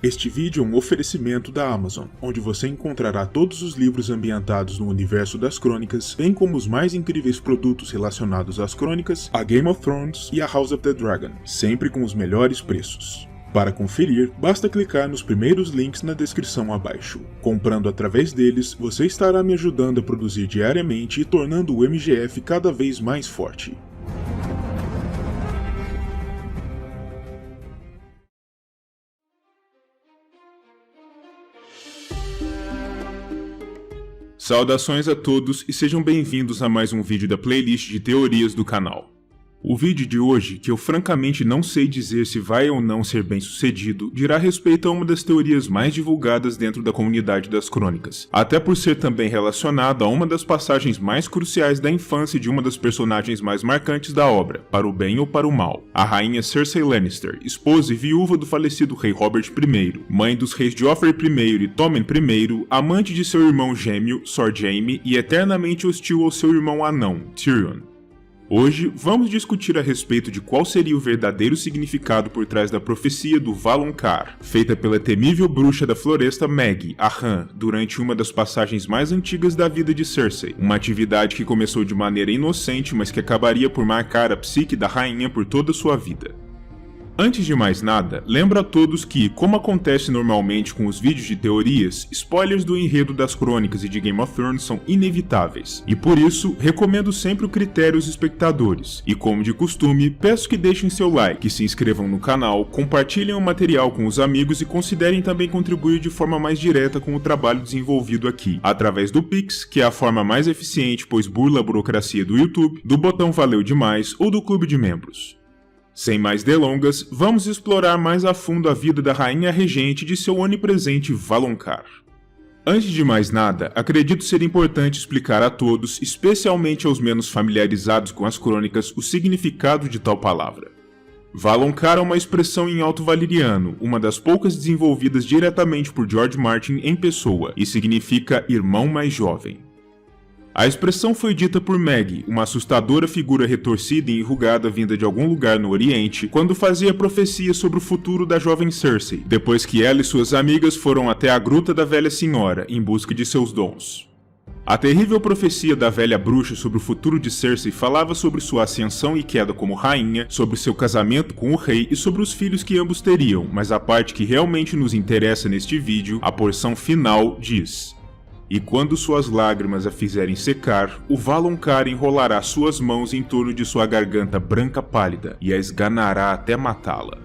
Este vídeo é um oferecimento da Amazon, onde você encontrará todos os livros ambientados no universo das crônicas, bem como os mais incríveis produtos relacionados às crônicas, a Game of Thrones e a House of the Dragon, sempre com os melhores preços. Para conferir, basta clicar nos primeiros links na descrição abaixo. Comprando através deles, você estará me ajudando a produzir diariamente e tornando o MGF cada vez mais forte. Saudações a todos e sejam bem-vindos a mais um vídeo da playlist de teorias do canal. O vídeo de hoje, que eu francamente não sei dizer se vai ou não ser bem sucedido, dirá respeito a uma das teorias mais divulgadas dentro da comunidade das crônicas, até por ser também relacionado a uma das passagens mais cruciais da infância de uma das personagens mais marcantes da obra, para o bem ou para o mal, a rainha Cersei Lannister, esposa e viúva do falecido rei Robert I, mãe dos reis Joffrey I e Tommen I, amante de seu irmão gêmeo, Sor Jaime, e eternamente hostil ao seu irmão anão, Tyrion. Hoje, vamos discutir a respeito de qual seria o verdadeiro significado por trás da profecia do Valonqar, feita pela temível bruxa da floresta Maggie, a Han, durante uma das passagens mais antigas da vida de Cersei, uma atividade que começou de maneira inocente, mas que acabaria por marcar a psique da rainha por toda sua vida. Antes de mais nada, lembro a todos que, como acontece normalmente com os vídeos de teorias, spoilers do enredo das crônicas e de Game of Thrones são inevitáveis, e por isso, recomendo sempre o critério aos espectadores, e como de costume, peço que deixem seu like, que se inscrevam no canal, compartilhem o material com os amigos e considerem também contribuir de forma mais direta com o trabalho desenvolvido aqui, através do Pix, que é a forma mais eficiente pois burla a burocracia do YouTube, do botão valeu demais ou do clube de membros. Sem mais delongas, vamos explorar mais a fundo a vida da rainha regente de seu onipresente Valonqar. Antes de mais nada, acredito ser importante explicar a todos, especialmente aos menos familiarizados com as crônicas, o significado de tal palavra. Valonqar é uma expressão em alto valeriano, uma das poucas desenvolvidas diretamente por George Martin em pessoa, e significa irmão mais jovem. A expressão foi dita por Maggie, uma assustadora figura retorcida e enrugada vinda de algum lugar no Oriente, quando fazia profecia sobre o futuro da jovem Cersei, depois que ela e suas amigas foram até a Gruta da Velha Senhora, em busca de seus dons. A terrível profecia da velha bruxa sobre o futuro de Cersei falava sobre sua ascensão e queda como rainha, sobre seu casamento com o rei e sobre os filhos que ambos teriam, mas a parte que realmente nos interessa neste vídeo, a porção final, diz: "E quando suas lágrimas a fizerem secar, o Valonqar enrolará suas mãos em torno de sua garganta branca pálida e a esganará até matá-la."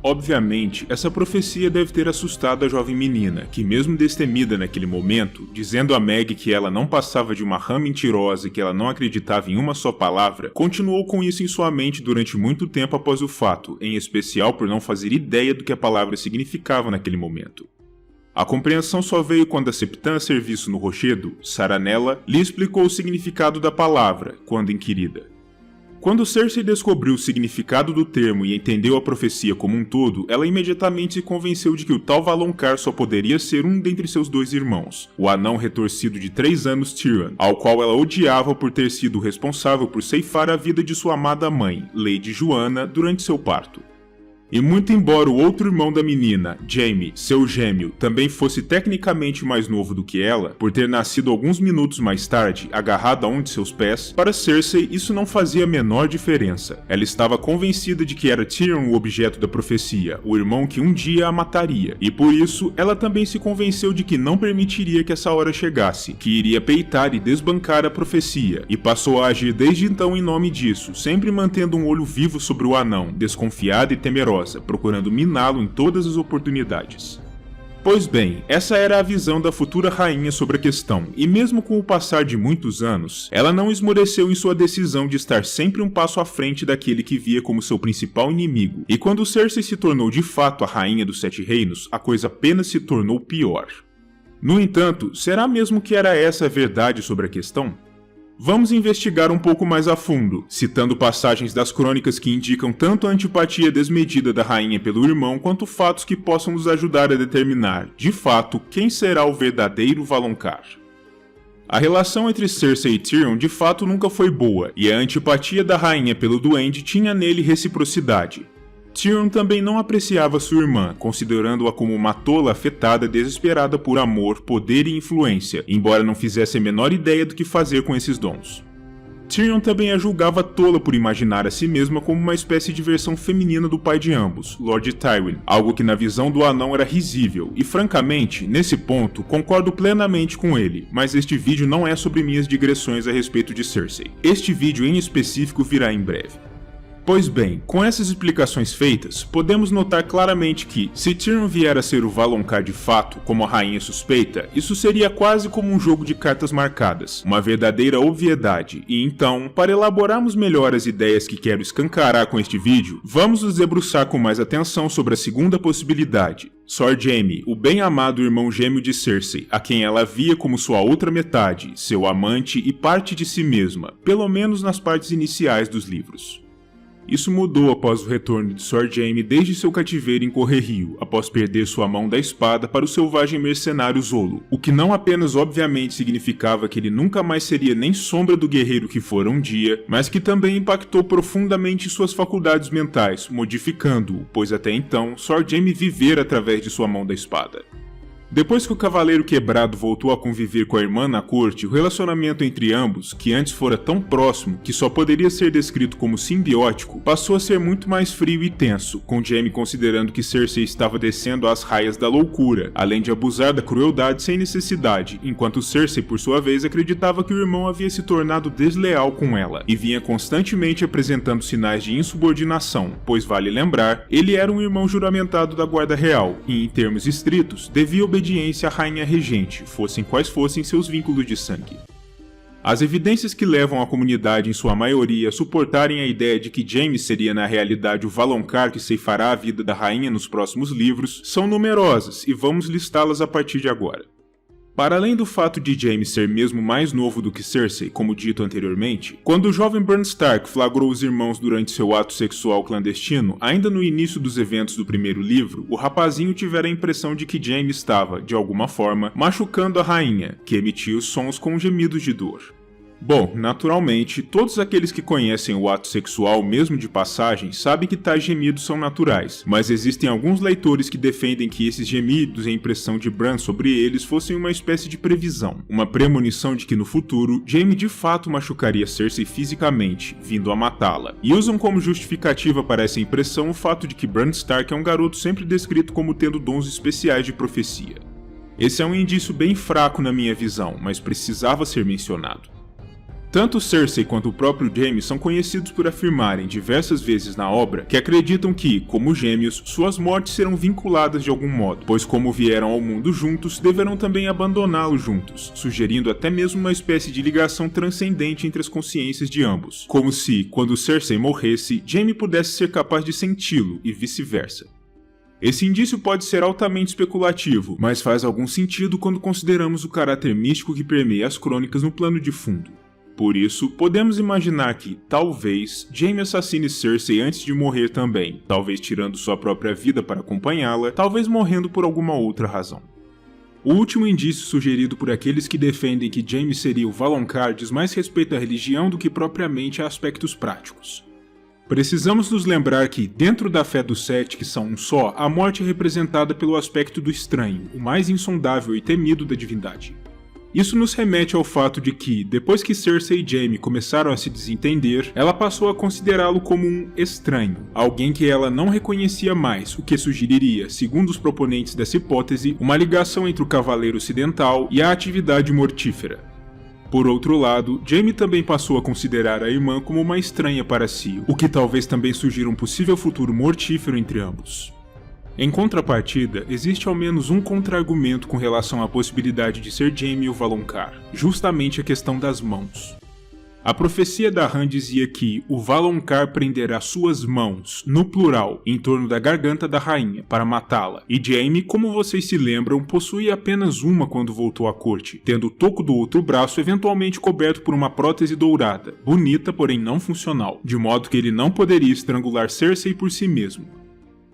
Obviamente, essa profecia deve ter assustado a jovem menina, que mesmo destemida naquele momento, dizendo a Maggie que ela não passava de uma rã mentirosa e que ela não acreditava em uma só palavra, continuou com isso em sua mente durante muito tempo após o fato, em especial por não fazer ideia do que a palavra significava naquele momento. A compreensão só veio quando a septã a serviço no rochedo, Saranella, lhe explicou o significado da palavra, quando inquirida. Quando Cersei descobriu o significado do termo e entendeu a profecia como um todo, ela imediatamente se convenceu de que o tal Valonqar só poderia ser um dentre seus dois irmãos, o anão retorcido de 3 anos Tyrion, ao qual ela odiava por ter sido responsável por ceifar a vida de sua amada mãe, Lady Joanna, durante seu parto. E muito embora o outro irmão da menina, Jaime, seu gêmeo, também fosse tecnicamente mais novo do que ela, por ter nascido alguns minutos mais tarde, agarrado a um de seus pés, para Cersei isso não fazia a menor diferença. Ela estava convencida de que era Tyrion o objeto da profecia, o irmão que um dia a mataria, e por isso ela também se convenceu de que não permitiria que essa hora chegasse, que iria peitar e desbancar a profecia, e passou a agir desde então em nome disso, sempre mantendo um olho vivo sobre o anão, desconfiada e temerosa, procurando miná-lo em todas as oportunidades. Pois bem, essa era a visão da futura rainha sobre a questão, e mesmo com o passar de muitos anos, ela não esmoreceu em sua decisão de estar sempre um passo à frente daquele que via como seu principal inimigo, e quando Cersei se tornou de fato a rainha dos 7 reinos, a coisa apenas se tornou pior. No entanto, será mesmo que era essa a verdade sobre a questão? Vamos investigar um pouco mais a fundo, citando passagens das crônicas que indicam tanto a antipatia desmedida da rainha pelo irmão, quanto fatos que possam nos ajudar a determinar, de fato, quem será o verdadeiro Valonqar. A relação entre Cersei e Tyrion de fato nunca foi boa, e a antipatia da rainha pelo duende tinha nele reciprocidade. Tyrion também não apreciava sua irmã, considerando-a como uma tola afetada desesperada por amor, poder e influência, embora não fizesse a menor ideia do que fazer com esses dons. Tyrion também a julgava tola por imaginar a si mesma como uma espécie de versão feminina do pai de ambos, Lord Tywin, algo que na visão do anão era risível, e francamente, nesse ponto, concordo plenamente com ele, mas este vídeo não é sobre minhas digressões a respeito de Cersei. Este vídeo em específico virá em breve. Pois bem, com essas explicações feitas, podemos notar claramente que, se Tyrion vier a ser o Valonqar de fato, como a rainha suspeita, isso seria quase como um jogo de cartas marcadas, uma verdadeira obviedade, e então, para elaborarmos melhor as ideias que quero escancarar com este vídeo, vamos nos debruçar com mais atenção sobre a segunda possibilidade. Sor Jaime, o bem-amado irmão gêmeo de Cersei, a quem ela via como sua outra metade, seu amante e parte de si mesma, pelo menos nas partes iniciais dos livros. Isso mudou após o retorno de Sor Jaime desde seu cativeiro em Correrio, após perder sua mão da espada para o selvagem mercenário Zolo, o que não apenas obviamente significava que ele nunca mais seria nem sombra do guerreiro que fora um dia, mas que também impactou profundamente suas faculdades mentais, modificando-o, pois até então Sor Jaime vivera através de sua mão da espada. Depois que o Cavaleiro Quebrado voltou a conviver com a irmã na corte, o relacionamento entre ambos, que antes fora tão próximo que só poderia ser descrito como simbiótico, passou a ser muito mais frio e tenso, com Jaime considerando que Cersei estava descendo às raias da loucura, além de abusar da crueldade sem necessidade, enquanto Cersei, por sua vez, acreditava que o irmão havia se tornado desleal com ela, e vinha constantemente apresentando sinais de insubordinação, pois vale lembrar, ele era um irmão juramentado da Guarda Real, e em termos estritos, devia obediência à rainha regente, fossem quais fossem seus vínculos de sangue. As evidências que levam a comunidade em sua maioria a suportarem a ideia de que Jaime seria na realidade o Valonqar que ceifará a vida da rainha nos próximos livros são numerosas e vamos listá-las a partir de agora. Para além do fato de Jaime ser mesmo mais novo do que Cersei, como dito anteriormente, quando o jovem Bran Stark flagrou os irmãos durante seu ato sexual clandestino, ainda no início dos eventos do primeiro livro, o rapazinho tivera a impressão de que Jaime estava, de alguma forma, machucando a rainha, que emitia os sons com gemidos de dor. Bom, naturalmente, todos aqueles que conhecem o ato sexual mesmo de passagem sabem que tais gemidos são naturais, mas existem alguns leitores que defendem que esses gemidos e a impressão de Bran sobre eles fossem uma espécie de previsão, uma premonição de que no futuro, Jaime de fato machucaria Cersei fisicamente, vindo a matá-la, e usam como justificativa para essa impressão o fato de que Bran Stark é um garoto sempre descrito como tendo dons especiais de profecia. Esse é um indício bem fraco na minha visão, mas precisava ser mencionado. Tanto Cersei quanto o próprio Jaime são conhecidos por afirmarem diversas vezes na obra que acreditam que, como gêmeos, suas mortes serão vinculadas de algum modo, pois como vieram ao mundo juntos, deverão também abandoná-lo juntos, sugerindo até mesmo uma espécie de ligação transcendente entre as consciências de ambos, como se, quando Cersei morresse, Jaime pudesse ser capaz de senti-lo e vice-versa. Esse indício pode ser altamente especulativo, mas faz algum sentido quando consideramos o caráter místico que permeia as crônicas no plano de fundo. Por isso, podemos imaginar que, talvez, Jaime assassine Cersei antes de morrer também, talvez tirando sua própria vida para acompanhá-la, talvez morrendo por alguma outra razão. O último indício sugerido por aqueles que defendem que Jaime seria o Valonqar diz mais respeito à religião do que propriamente a aspectos práticos. Precisamos nos lembrar que, dentro da fé dos Sete, que são um só, a morte é representada pelo aspecto do estranho, o mais insondável e temido da divindade. Isso nos remete ao fato de que, depois que Cersei e Jaime começaram a se desentender, ela passou a considerá-lo como um estranho, alguém que ela não reconhecia mais, o que sugeriria, segundo os proponentes dessa hipótese, uma ligação entre o Cavaleiro Ocidental e a atividade mortífera. Por outro lado, Jaime também passou a considerar a irmã como uma estranha para si, o que talvez também sugira um possível futuro mortífero entre ambos. Em contrapartida, existe ao menos um contra-argumento com relação à possibilidade de ser Jaime o Valonqar, justamente a questão das mãos. A profecia da Han dizia que o Valonqar prenderá suas mãos, no plural, em torno da garganta da rainha, para matá-la, e Jaime, como vocês se lembram, possuía apenas uma quando voltou à corte, tendo o toco do outro braço eventualmente coberto por uma prótese dourada, bonita porém não funcional, de modo que ele não poderia estrangular Cersei por si mesmo.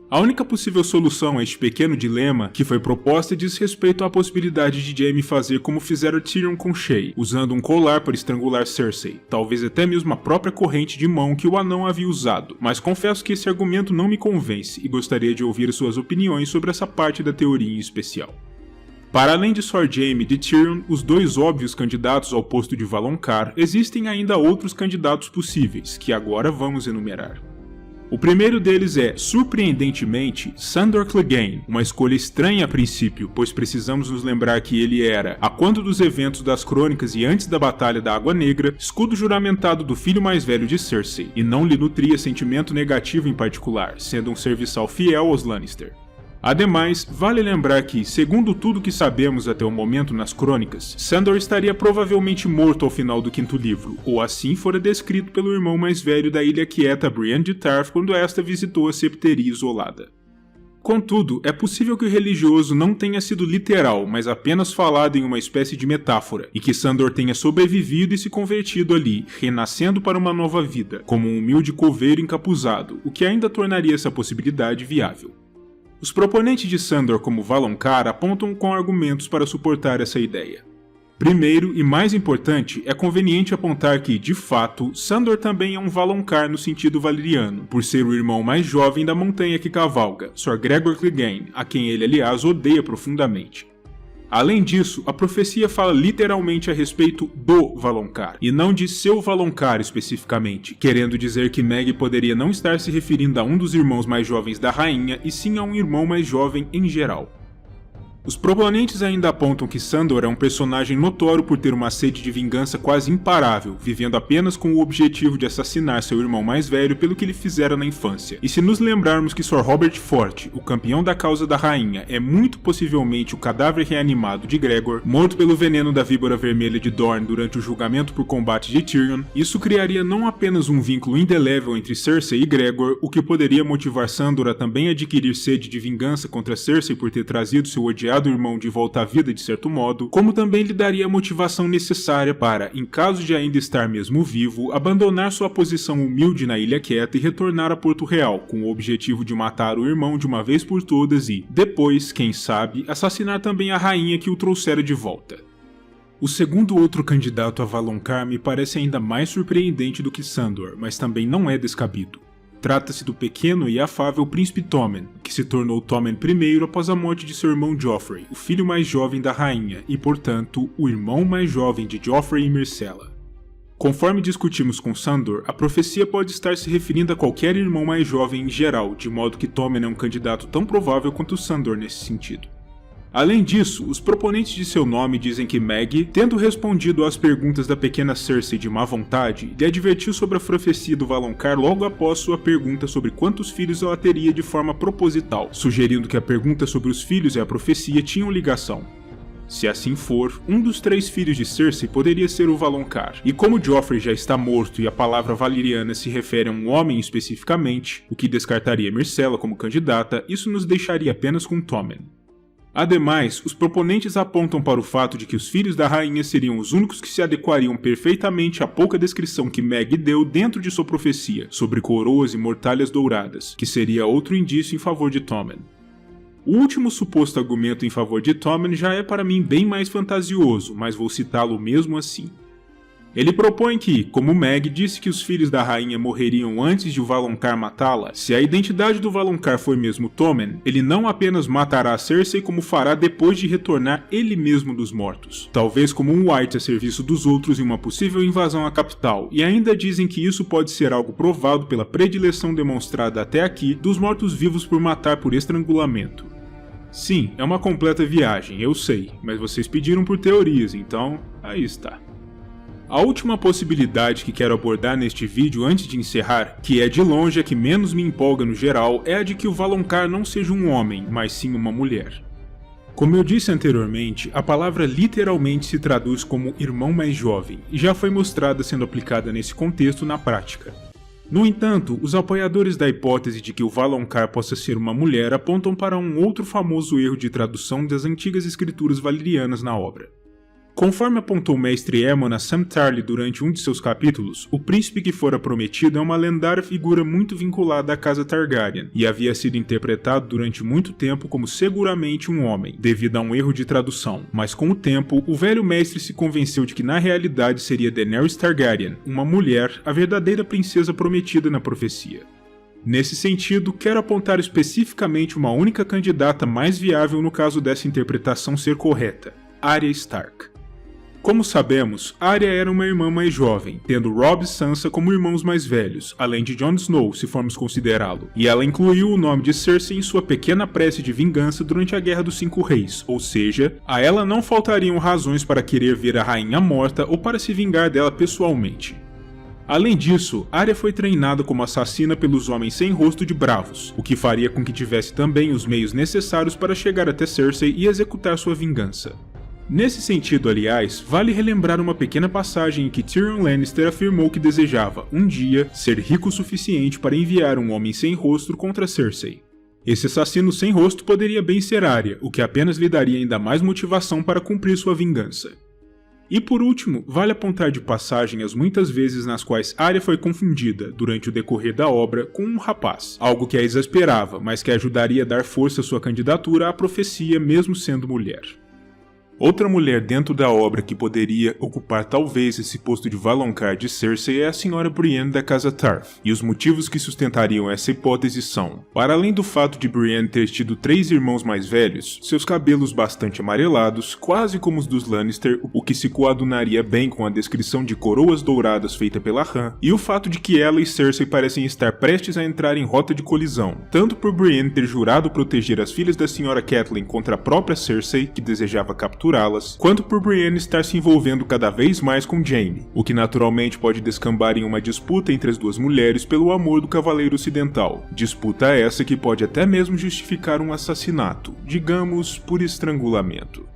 A única possível solução a este pequeno dilema que foi proposta diz respeito à possibilidade de Jaime fazer como fizeram Tyrion com Shae, usando um colar para estrangular Cersei, talvez até mesmo a própria corrente de mão que o anão havia usado, mas confesso que esse argumento não me convence e gostaria de ouvir suas opiniões sobre essa parte da teoria em especial. Para além de Sir Jaime e de Tyrion, os dois óbvios candidatos ao posto de Valonqar, existem ainda outros candidatos possíveis, que agora vamos enumerar. O primeiro deles é, surpreendentemente, Sandor Clegane, uma escolha estranha a princípio, pois precisamos nos lembrar que ele era, a quando dos eventos das crônicas e antes da Batalha da Água Negra, escudo juramentado do filho mais velho de Cersei, e não lhe nutria sentimento negativo em particular, sendo um serviçal fiel aos Lannister. Ademais, vale lembrar que, segundo tudo que sabemos até o momento nas crônicas, Sandor estaria provavelmente morto ao final do quinto livro, ou assim fora descrito pelo irmão mais velho da Ilha Quieta, Brienne de Tarth, quando esta visitou a Septeria isolada. Contudo, é possível que o religioso não tenha sido literal, mas apenas falado em uma espécie de metáfora, e que Sandor tenha sobrevivido e se convertido ali, renascendo para uma nova vida, como um humilde coveiro encapuzado, o que ainda tornaria essa possibilidade viável. Os proponentes de Sandor como Valonqar apontam com argumentos para suportar essa ideia. Primeiro, e mais importante, é conveniente apontar que, de fato, Sandor também é um Valonqar no sentido valeriano, por ser o irmão mais jovem da montanha que cavalga, Sir Gregor Clegane, a quem ele aliás odeia profundamente. Além disso, a profecia fala literalmente a respeito do Valonqar, e não de seu Valonqar especificamente, querendo dizer que Meg poderia não estar se referindo a um dos irmãos mais jovens da rainha, e sim a um irmão mais jovem em geral. Os proponentes ainda apontam que Sandor é um personagem notório por ter uma sede de vingança quase imparável, vivendo apenas com o objetivo de assassinar seu irmão mais velho pelo que ele fizera na infância. E se nos lembrarmos que Sir Robert Forte, o campeão da causa da rainha, é muito possivelmente o cadáver reanimado de Gregor, morto pelo veneno da víbora vermelha de Dorne durante o julgamento por combate de Tyrion, isso criaria não apenas um vínculo indelével entre Cersei e Gregor, o que poderia motivar Sandor a também adquirir sede de vingança contra Cersei por ter trazido seu odiado irmão de volta à vida de certo modo, como também lhe daria a motivação necessária para, em caso de ainda estar mesmo vivo, abandonar sua posição humilde na Ilha Quieta e retornar a Porto Real, com o objetivo de matar o irmão de uma vez por todas e, depois, quem sabe, assassinar também a rainha que o trouxera de volta. O segundo outro candidato a Valonqar me parece ainda mais surpreendente do que Sandor, mas também não é descabido. Trata-se do pequeno e afável príncipe Tommen, que se tornou Tommen I após a morte de seu irmão Joffrey, o filho mais jovem da rainha e, portanto, o irmão mais jovem de Joffrey e Myrcella. Conforme discutimos com Sandor, a profecia pode estar se referindo a qualquer irmão mais jovem em geral, de modo que Tommen é um candidato tão provável quanto Sandor nesse sentido. Além disso, os proponentes de seu nome dizem que Meg, tendo respondido às perguntas da pequena Cersei de má vontade, lhe advertiu sobre a profecia do Valonqar logo após sua pergunta sobre quantos filhos ela teria de forma proposital, sugerindo que a pergunta sobre os filhos e a profecia tinham ligação. Se assim for, um dos 3 filhos de Cersei poderia ser o Valonqar, e como Joffrey já está morto e a palavra valeriana se refere a um homem especificamente, o que descartaria Myrcella como candidata, isso nos deixaria apenas com Tommen. Ademais, os proponentes apontam para o fato de que os filhos da rainha seriam os únicos que se adequariam perfeitamente à pouca descrição que Meg deu dentro de sua profecia sobre coroas e mortalhas douradas, que seria outro indício em favor de Tommen. O último suposto argumento em favor de Tommen já é para mim bem mais fantasioso, mas vou citá-lo mesmo assim. Ele propõe que, como Meg disse que os filhos da rainha morreriam antes de o Valonqar matá-la, se a identidade do Valonqar for mesmo Tommen, ele não apenas matará Cersei como fará depois de retornar ele mesmo dos mortos, talvez como um White a serviço dos outros em uma possível invasão à capital, e ainda dizem que isso pode ser algo provado pela predileção demonstrada até aqui dos mortos-vivos por matar por estrangulamento. Sim, é uma completa viagem, eu sei, mas vocês pediram por teorias, então aí está. A última possibilidade que quero abordar neste vídeo antes de encerrar, que é de longe a que menos me empolga no geral, é a de que o Valonqar não seja um homem, mas sim uma mulher. Como eu disse anteriormente, a palavra literalmente se traduz como irmão mais jovem, e já foi mostrada sendo aplicada nesse contexto na prática. No entanto, os apoiadores da hipótese de que o Valonqar possa ser uma mulher apontam para um outro famoso erro de tradução das antigas escrituras valerianas na obra. Conforme apontou o mestre Aemon Sam Tarly durante um de seus capítulos, o príncipe que fora prometido é uma lendária figura muito vinculada à casa Targaryen, e havia sido interpretado durante muito tempo como seguramente um homem, devido a um erro de tradução, mas com o tempo, o velho mestre se convenceu de que na realidade seria Daenerys Targaryen, uma mulher, a verdadeira princesa prometida na profecia. Nesse sentido, quero apontar especificamente uma única candidata mais viável no caso dessa interpretação ser correta: Arya Stark. Como sabemos, Arya era uma irmã mais jovem, tendo Robb e Sansa como irmãos mais velhos, além de Jon Snow, se formos considerá-lo, e ela incluiu o nome de Cersei em sua pequena prece de vingança durante a Guerra dos Cinco Reis, ou seja, a ela não faltariam razões para querer ver a rainha morta ou para se vingar dela pessoalmente. Além disso, Arya foi treinada como assassina pelos Homens Sem Rosto de Bravos, o que faria com que tivesse também os meios necessários para chegar até Cersei e executar sua vingança. Nesse sentido, aliás, vale relembrar uma pequena passagem em que Tyrion Lannister afirmou que desejava, um dia, ser rico o suficiente para enviar um homem sem rosto contra Cersei. Esse assassino sem rosto poderia bem ser Arya, o que apenas lhe daria ainda mais motivação para cumprir sua vingança. E por último, vale apontar de passagem as muitas vezes nas quais Arya foi confundida, durante o decorrer da obra, com um rapaz, algo que a exasperava, mas que ajudaria a dar força à sua candidatura à profecia mesmo sendo mulher. Outra mulher dentro da obra que poderia ocupar talvez esse posto de Valonqar de Cersei é a senhora Brienne da casa Tarth, e os motivos que sustentariam essa hipótese são: para além do fato de Brienne ter tido 3 irmãos mais velhos, seus cabelos bastante amarelados, quase como os dos Lannister, o que se coadunaria bem com a descrição de coroas douradas feita pela Rã, e o fato de que ela e Cersei parecem estar prestes a entrar em rota de colisão, tanto por Brienne ter jurado proteger as filhas da senhora Catelyn contra a própria Cersei, que desejava capturá-las, quanto por Brienne estar se envolvendo cada vez mais com Jaime, o que naturalmente pode descambar em uma disputa entre as duas mulheres pelo amor do Cavaleiro Ocidental, disputa essa que pode até mesmo justificar um assassinato, digamos, por estrangulamento.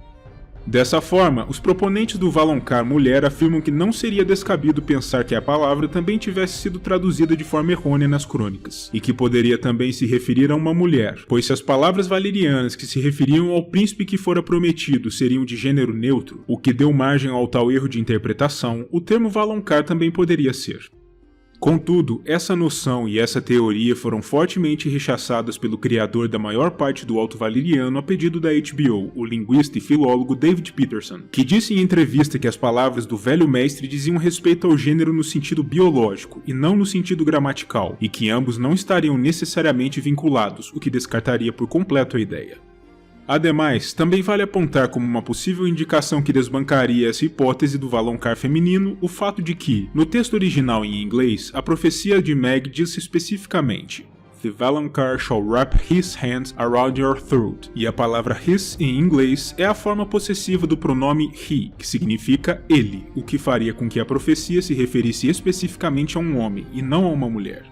Dessa forma, os proponentes do Valonqar mulher afirmam que não seria descabido pensar que a palavra também tivesse sido traduzida de forma errônea nas crônicas, e que poderia também se referir a uma mulher, pois se as palavras valerianas que se referiam ao príncipe que fora prometido seriam de gênero neutro, o que deu margem ao tal erro de interpretação, o termo Valonqar também poderia ser. Contudo, essa noção e essa teoria foram fortemente rechaçadas pelo criador da maior parte do Alto Valeriano a pedido da HBO, o linguista e filólogo David Peterson, que disse em entrevista que as palavras do velho mestre diziam respeito ao gênero no sentido biológico e não no sentido gramatical, e que ambos não estariam necessariamente vinculados, o que descartaria por completo a ideia. Ademais, também vale apontar como uma possível indicação que desbancaria essa hipótese do Valonqar feminino o fato de que, no texto original em inglês, a profecia de Meg diz especificamente: "The Valonqar shall wrap his hands around your throat", e a palavra his em inglês é a forma possessiva do pronome he, que significa ele, o que faria com que a profecia se referisse especificamente a um homem e não a uma mulher.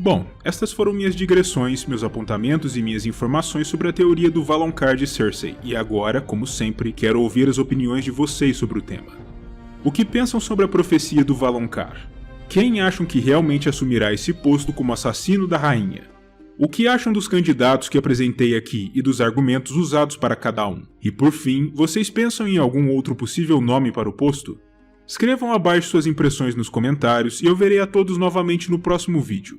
Bom, estas foram minhas digressões, meus apontamentos e minhas informações sobre a teoria do Valonqar de Cersei, e agora, como sempre, quero ouvir as opiniões de vocês sobre o tema. O que pensam sobre a profecia do Valonqar? Quem acham que realmente assumirá esse posto como assassino da rainha? O que acham dos candidatos que apresentei aqui e dos argumentos usados para cada um? E por fim, vocês pensam em algum outro possível nome para o posto? Escrevam abaixo suas impressões nos comentários e eu verei a todos novamente no próximo vídeo.